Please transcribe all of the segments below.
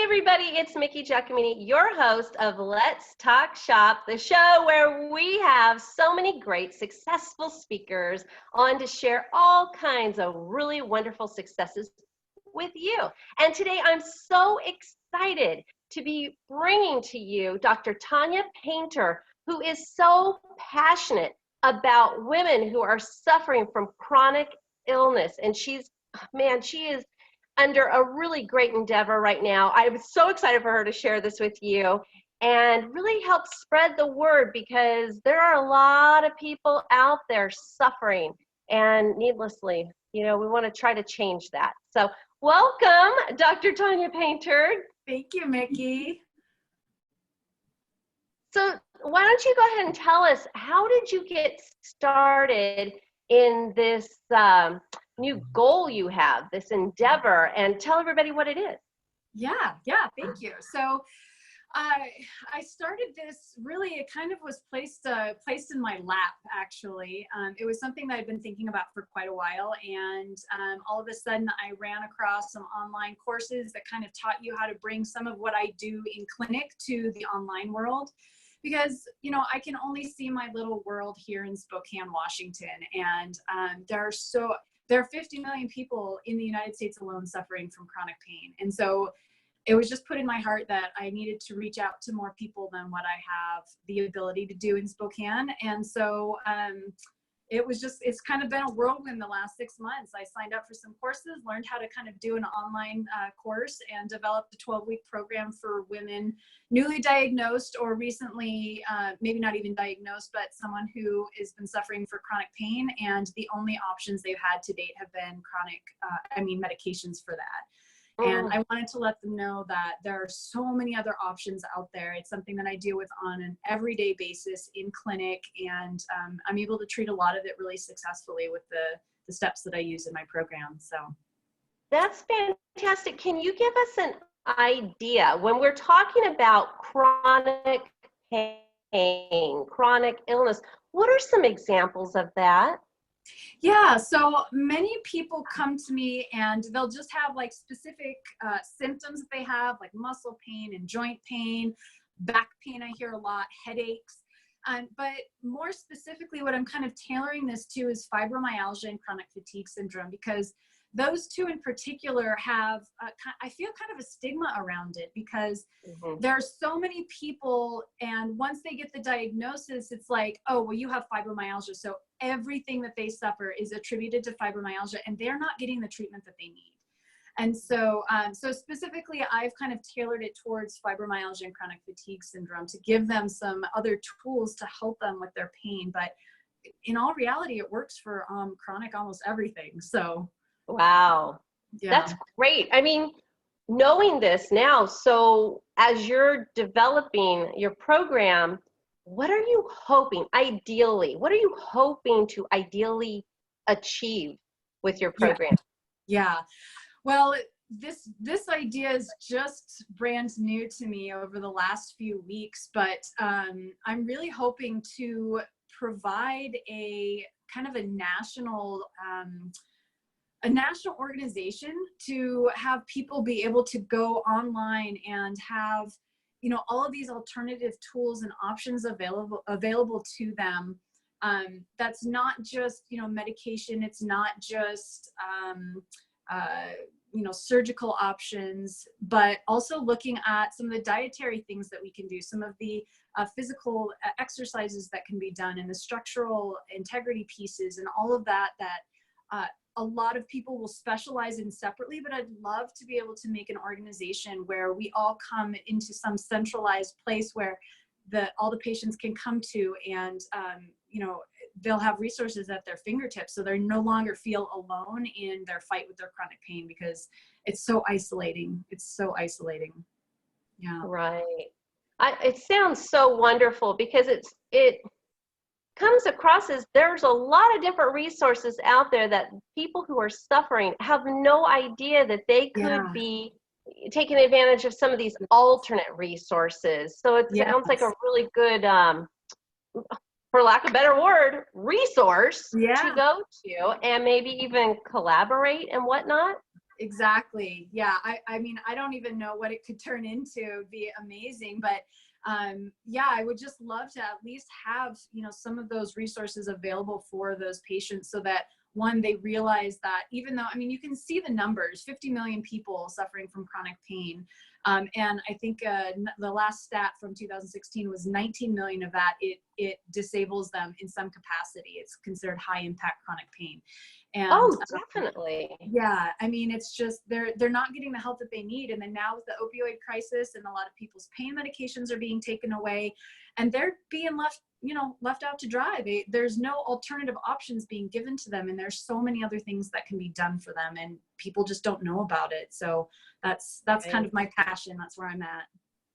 everybody, it's Mickie Giacomini, your host of Let's Talk Shop, the show where we have so many great successful speakers on to share all kinds of really wonderful successes with you. And today I'm so excited to be bringing to you Dr. Tanya Paynter, who is so passionate about women who are suffering from chronic illness. And she is under a really great endeavor right now. I'm so excited for her to share this with you and really help spread the word, because there are a lot of people out there suffering and needlessly, we want to try to change that. So welcome, Dr. Tanya Paynter. Thank you, Mickie. So why don't you go ahead and tell us, how did you get started in this new goal you have, this endeavor, and tell everybody what it is? Yeah, thank you. So I started this, really, it kind of was placed in my lap, actually. It was something that I'd been thinking about for quite a while, and all of a sudden I ran across some online courses that kind of taught you how to bring some of what I do in clinic to the online world. Because, I can only see my little world here in Spokane, Washington, and there are 50 million people in the United States alone suffering from chronic pain. And so it was just put in my heart that I needed to reach out to more people than what I have the ability to do in Spokane. And so it's kind of been a whirlwind the last 6 months. I signed up for some courses, learned how to kind of do an online course, and developed a 12-week program for women newly diagnosed or recently, maybe not even diagnosed, but someone who has been suffering for chronic pain. And the only options they've had to date have been medications for that. And I wanted to let them know that there are so many other options out there. It's something that I deal with on an everyday basis in clinic, and I'm able to treat a lot of it really successfully with the steps that I use in my program. So that's fantastic. Can you give us an idea, when we're talking about chronic pain, chronic illness, what are some examples of that? Yeah, so many people come to me and they'll just have like specific symptoms that they have, like muscle pain and joint pain, back pain, I hear a lot, headaches. But more specifically, what I'm kind of tailoring this to is fibromyalgia and chronic fatigue syndrome, because those two in particular have, I feel, kind of a stigma around it, because there are so many people, and once they get the diagnosis, it's like, oh, well, you have fibromyalgia. So everything that they suffer is attributed to fibromyalgia, and they're not getting the treatment that they need. And so, specifically, I've kind of tailored it towards fibromyalgia and chronic fatigue syndrome to give them some other tools to help them with their pain. But in all reality, it works for chronic almost everything. So. Wow. Yeah. That's great. I mean, knowing this now, so as you're developing your program, what are you hoping to ideally achieve with your program? Yeah. Well, this idea is just brand new to me over the last few weeks, but I'm really hoping to provide a kind of a national organization to have people be able to go online and have, all of these alternative tools and options available to them. That's not just, medication. It's not just, surgical options, but also looking at some of the dietary things that we can do, some of the physical exercises that can be done, and the structural integrity pieces and all of that a lot of people will specialize in separately, but I'd love to be able to make an organization where we all come into some centralized place where all the patients can come to, and they'll have resources at their fingertips, so they no longer feel alone in their fight with their chronic pain, because it's so isolating. Yeah. Right. It sounds so wonderful, because it comes across as there's a lot of different resources out there that people who are suffering have no idea that they could be taking advantage of some of these alternate resources. So it sounds like a really good, for lack of a better word, resource to go to, and maybe even collaborate and whatnot. Exactly. Yeah. I mean, I don't even know what it could turn into. It'd be amazing. But yeah, I would just love to at least have, some of those resources available for those patients so that one, they realize that even though, I mean, you can see the numbers, 50 million people suffering from chronic pain. And I think the last stat from 2016 was 19 million of that, it disables them in some capacity. It's considered high impact chronic pain. And Oh, definitely. yeah, I mean, it's just they're not getting the help that they need. And then now with the opioid crisis and a lot of people's pain medications are being taken away and they're being left out to dry. There's no alternative options being given to them. And there's so many other things that can be done for them and people just don't know about it. So that's kind of my passion. That's where I'm at.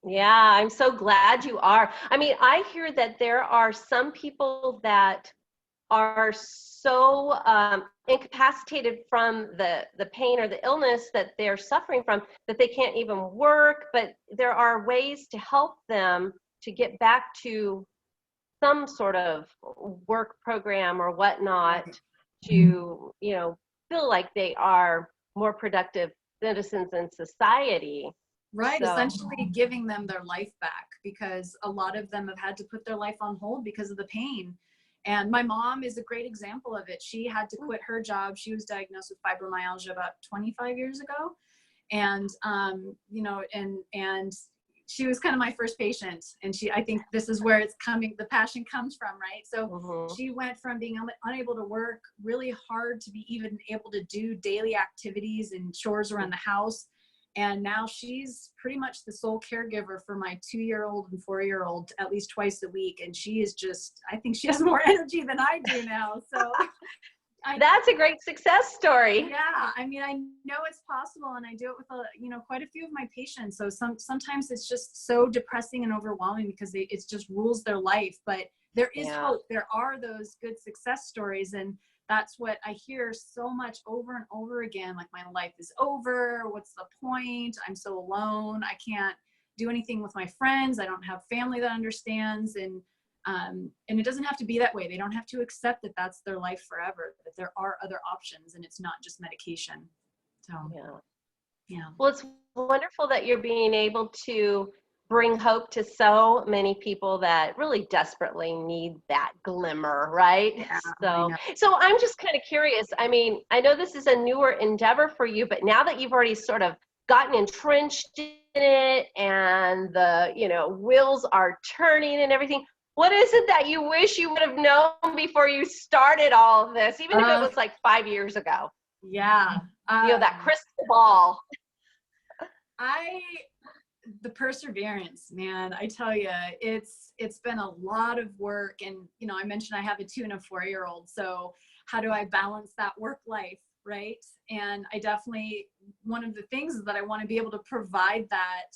Yeah, I'm so glad you are. I mean, I hear that there are some people that are so incapacitated from the pain or the illness that they're suffering from that they can't even work, but there are ways to help them to get back to some sort of work program or whatnot to, feel like they are more productive citizens in society. Right, So, essentially giving them their life back because a lot of them have had to put their life on hold because of the pain. And my mom is a great example of it. She had to quit her job. She was diagnosed with fibromyalgia about 25 years ago. And, and she was kind of my first patient. And I think this is where the passion comes from, right? So she went from being unable to work really hard to be even able to do daily activities and chores around the house. And now she's pretty much the sole caregiver for my 2-year-old and 4-year-old at least twice a week. And she is I think she has more energy than I do now. So that's a great success story. Yeah. I mean, I know it's possible and I do it with quite a few of my patients. So sometimes it's just so depressing and overwhelming because it just rules their life, but there is hope. There are those good success stories. And that's what I hear so much over and over again. Like, my life is over. What's the point? I'm so alone. I can't do anything with my friends. I don't have family that understands. And it doesn't have to be that way. They don't have to accept that that's their life forever, that there are other options and it's not just medication. So, yeah. Well, it's wonderful that you're being able to bring hope to so many people that really desperately need that glimmer, right? Yeah, so I'm just kind of curious. I mean, I know this is a newer endeavor for you, but now that you've already sort of gotten entrenched in it and the, wheels are turning and everything, what is it that you wish you would have known before you started all of this, even if it was like 5 years ago? Yeah. That crystal ball. The perseverance, man, I tell you, it's been a lot of work. And, I mentioned I have a 2 and a 4-year-old. So how do I balance that work life? Right. And I definitely, one of the things is that I want to be able to provide that,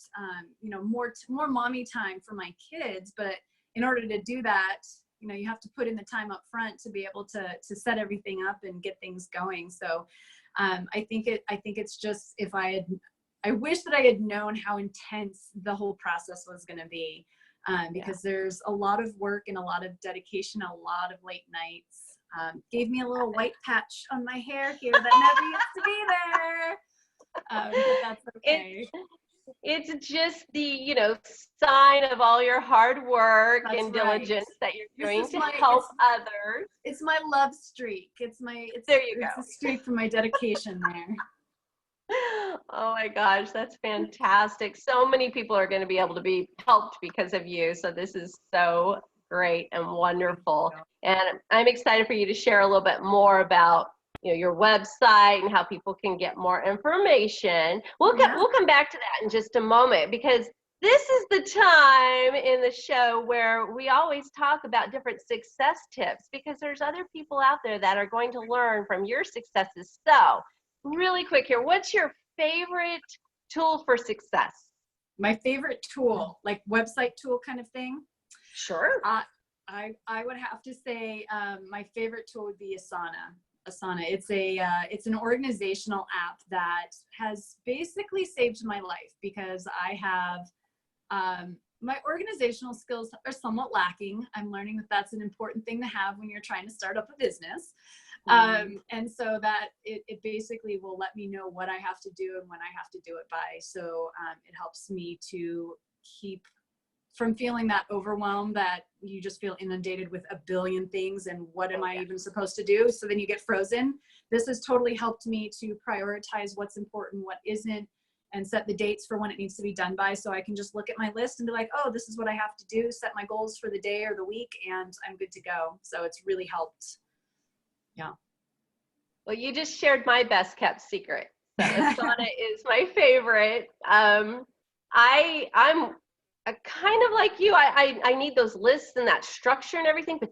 more mommy time for my kids. But in order to do that, you have to put in the time up front to be able to set everything up and get things going. So I think it's just, I wish that I had known how intense the whole process was going to be, because there's a lot of work and a lot of dedication, a lot of late nights. Gave me a little white patch on my hair here that never used to be there, but that's okay. It's just the, sign of all your hard work and diligence that you're doing to help others. It's my love streak. There you go. It's a streak for my dedication there. Oh my gosh, that's fantastic. So many people are going to be able to be helped because of you. So this is so great and wonderful. And I'm excited for you to share a little bit more about, your website and how people can get more information. We'll come back to that in just a moment, because this is the time in the show where we always talk about different success tips, because there's other people out there that are going to learn from your successes. So really quick here, what's your favorite tool for success? My favorite tool, like website tool kind of thing? Sure. I would have to say my favorite tool would be Asana. It's an organizational app that has basically saved my life, because I have my organizational skills are somewhat lacking. I'm learning that that's an important thing to have when you're trying to start up a business. And so that it basically will let me know what I have to do and when I have to do it by. So it helps me to keep from feeling that overwhelm that you just feel inundated with a billion things and what am I even supposed to do? So then you get frozen. This has totally helped me to prioritize what's important, what isn't, and set the dates for when it needs to be done by. So I can just look at my list and be like, oh, this is what I have to do, set my goals for the day or the week, and I'm good to go. So it's really helped. Yeah. Well, you just shared my best kept secret. So Asana is my favorite. I'm kind of like you. I need those lists and that structure and everything, but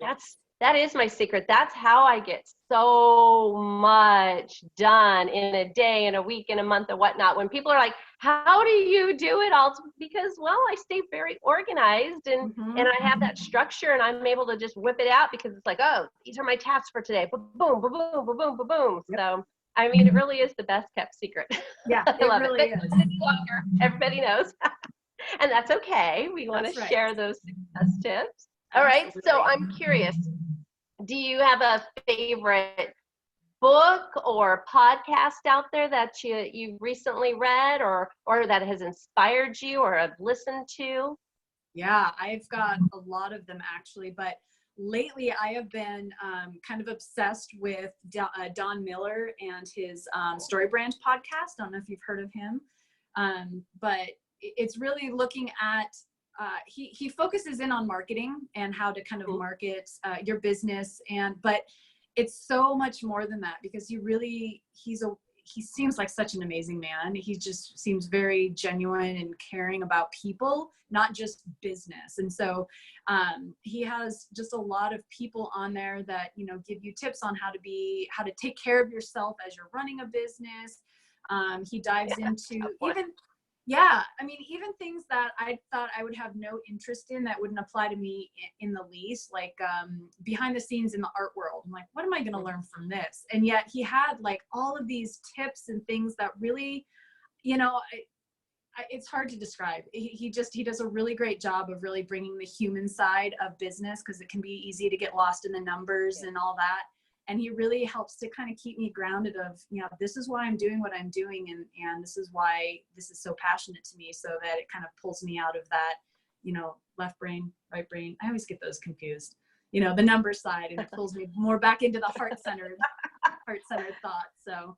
that is my secret. That's how I get so much done in a day, in a week, in a month, and whatnot. When people are like, how do you do it all? Because, well, I stay very organized and I have that structure and I'm able to just whip it out because it's like, oh, these are my tasks for today. Boom, boom, boom, boom, boom, boom, boom, boom. Yep. So, I mean, it really is the best kept secret. Yeah, I love really it. is. But it's longer. Everybody knows. And that's okay. We want to share those success tips. All right. So I'm curious, do you have a favorite book or podcast out there that you recently read or that has inspired you or have listened to? Yeah, I've got a lot of them actually, but lately I have been kind of obsessed with Don Miller and his Story Brand podcast. I don't know if you've heard of him, but it's really looking at, he focuses in on marketing and how to kind of market your business, but it's so much more than that because he seems like such an amazing man. He just seems very genuine and caring about people, not just business. And so he has just a lot of people on there that, give you tips on how to take care of yourself as you're running a business. He dives into even things that I thought I would have no interest in that wouldn't apply to me in the least, like behind the scenes in the art world. I'm like, what am I going to learn from this? And yet he had like all of these tips and things that really, it's hard to describe. He does a really great job of really bringing the human side of business because it can be easy to get lost in the numbers and all that. And he really helps to kind of keep me grounded of, this is why I'm doing what I'm doing. And this is why this is so passionate to me, so that it kind of pulls me out of that, left brain, right brain. I always get those confused, the number side, and it pulls me more back into the heart-centered thought. So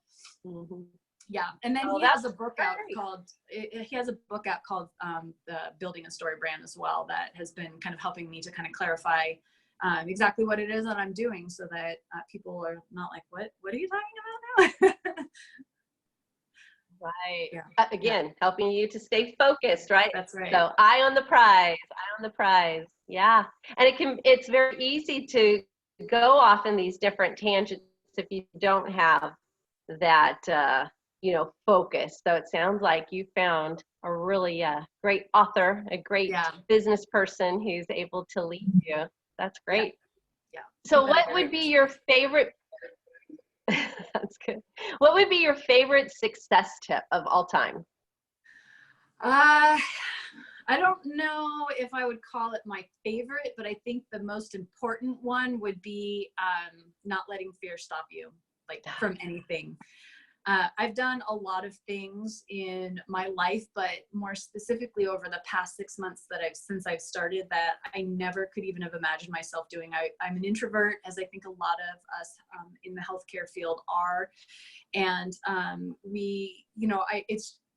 yeah. And then he has a book out called the Building a Story Brand as well, that has been kind of helping me to kind of clarify exactly what it is that I'm doing, so that people are not like, what are you talking about now? Right. Yeah. Again, helping you to stay focused, right? That's right. So eye on the prize. Yeah. And it's very easy to go off in these different tangents if you don't have that, focus. So it sounds like you found a really great author, a great business person who's able to lead you. That's great. Yeah. So what would be your favorite, that's good. What would be your favorite success tip of all time? I don't know if I would call it my favorite, but I think the most important one would be not letting fear stop you, like from anything. I've done a lot of things in my life, but more specifically over the past 6 months since I've started, that I never could even have imagined myself doing. I'm an introvert, as I think a lot of us in the healthcare field are. And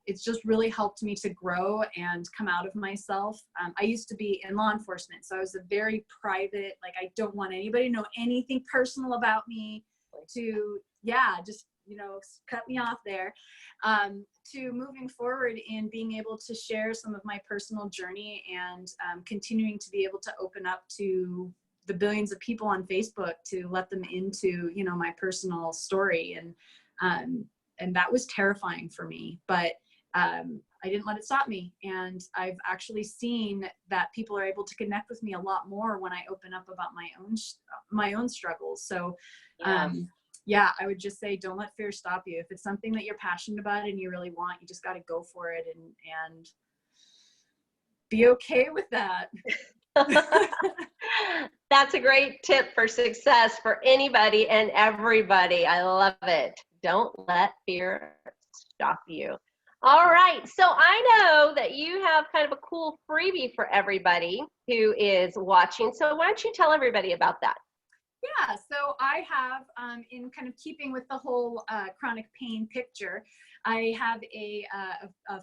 it's just really helped me to grow and come out of myself. I used to be in law enforcement, so I was a very private, like, I don't want anybody to know anything personal about me, to, just cut me off there, to moving forward in being able to share some of my personal journey and continuing to be able to open up to the billions of people on Facebook, to let them into, my personal story. And that was terrifying for me, but I didn't let it stop me. And I've actually seen that people are able to connect with me a lot more when I open up about my own struggles. So, I would just say, don't let fear stop you. If it's something that you're passionate about and you really want, you just got to go for it and be okay with that. That's a great tip for success for anybody and everybody. I love it. Don't let fear stop you. All right, so I know that you have kind of a cool freebie for everybody who is watching. So why don't you tell everybody about that? Yeah, so I have, in kind of keeping with the whole chronic pain picture, I have a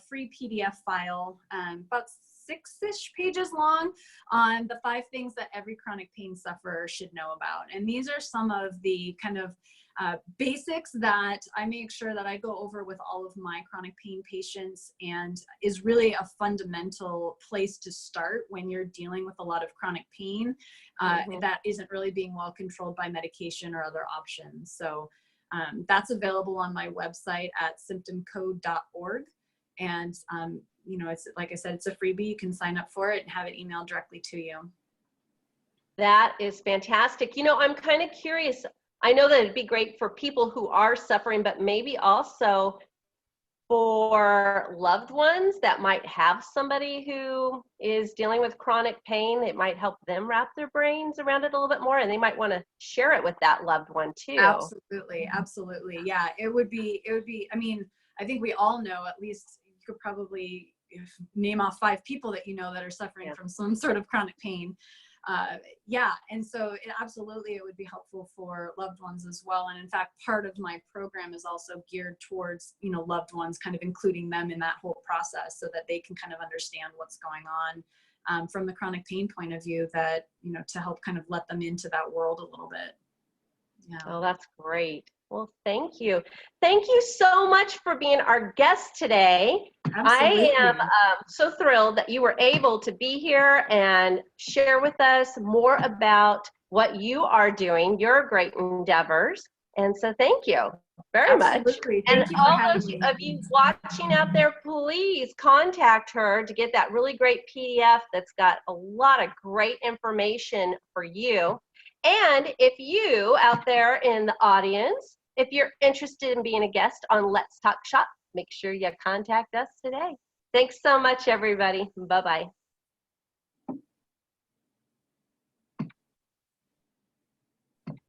free PDF file, about 6-ish pages long, on the 5 things that every chronic pain sufferer should know about. And these are some of the kind of basics that I make sure that I go over with all of my chronic pain patients, and is really a fundamental place to start when you're dealing with a lot of chronic pain that isn't really being well controlled by medication or other options. So that's available on my website at symptomcode.org. And, you know, it's, like I said, it's a freebie. You can sign up for it and have it emailed directly to you. That is fantastic. You know, I'm kind of curious. I know that it'd be great for people who are suffering, but maybe also for loved ones that might have somebody who is dealing with chronic pain. It might help them wrap their brains around it a little bit more, and they might want to share it with that loved one too. Absolutely. Absolutely. Yeah, it would be, I mean, I think we all know, at least you could probably name off 5 people that you know that are suffering from some sort of chronic pain. Yeah, and so absolutely it would be helpful for loved ones as well. And in fact, part of my program is also geared towards, you know, loved ones, kind of including them in that whole process so that they can kind of understand what's going on from the chronic pain point of view, that, you know, to help kind of let them into that world a little bit. Yeah. Oh, that's great. Well, thank you. Thank you so much for being our guest today. Absolutely. I am so thrilled that you were able to be here and share with us more about what you are doing, your great endeavors. And so thank you very much. Absolutely. And Thank you for all having those me. of you watching out there, please contact her to get that really great PDF that's got a lot of great information for you. And if you out there in the audience, if you're interested in being a guest on Let's Talk Shop, make sure you contact us today. Thanks so much, everybody. Bye-bye.